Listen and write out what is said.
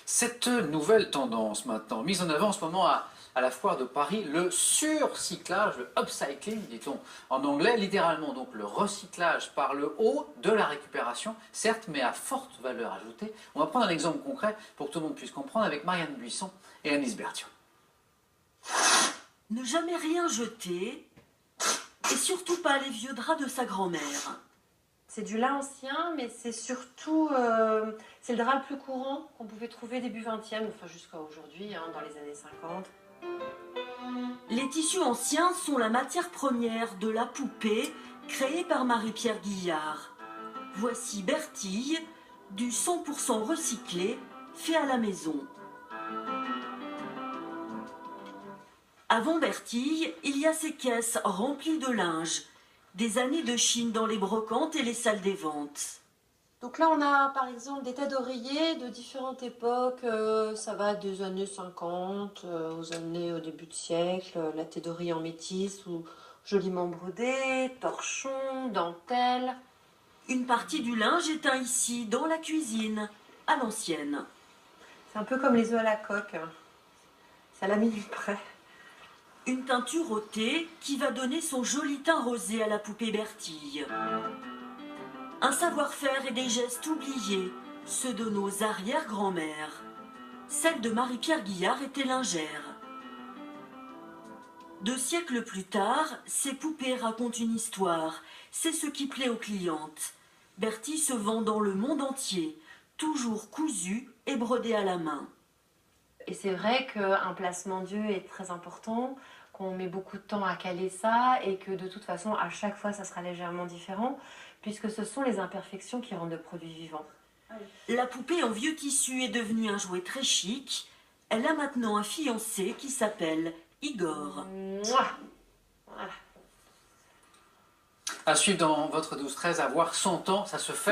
Cette nouvelle tendance maintenant, mise en avant en ce moment à la foire de Paris, le surcyclage, le upcycling, dit-on en anglais, littéralement donc le recyclage par le haut de la récupération, certes, mais à forte valeur ajoutée. On va prendre un exemple concret pour que tout le monde puisse comprendre avec Marianne Buisson et Anis Berthiaud. Ne jamais rien jeter, et surtout pas les vieux draps de sa grand-mère. C'est du lin ancien, mais c'est surtout c'est le drap le plus courant qu'on pouvait trouver début 20e, enfin jusqu'à aujourd'hui, dans les années 50. Les tissus anciens sont la matière première de la poupée créée par Marie-Pierre Guillard. Voici Bertille, du 100% recyclé, fait à la maison. Avant Bertille, il y a ces caisses remplies de linge, des années de Chine dans les brocantes et les salles des ventes. Donc là, on a par exemple des têtes d'oreiller de différentes époques. Ça va des années 50 aux années au début de siècle. La tête d'oreiller en métis ou joliment brodée, torchon, dentelle. Une partie du linge est teint ici, dans la cuisine, à l'ancienne. C'est un peu comme les œufs à la coque. C'est à la minute près. Une teinture au thé qui va donner son joli teint rosé à la poupée Bertille. Un savoir-faire et des gestes oubliés, ceux de nos arrière-grand-mères. Celle de Marie-Pierre Guillard était lingère. 2 siècles plus tard, ces poupées racontent une histoire. C'est ce qui plaît aux clientes. Bertille se vend dans le monde entier, toujours cousue et brodée à la main. Et c'est vrai qu'un placement d'yeux est très important, qu'on met beaucoup de temps à caler ça et que de toute façon, à chaque fois, ça sera légèrement différent puisque ce sont les imperfections qui rendent le produit vivant. La poupée en vieux tissu est devenue un jouet très chic. Elle a maintenant un fiancé qui s'appelle Igor. Mouah. Voilà. À suivre dans votre 12-13, avoir 100 ans, ça se fait.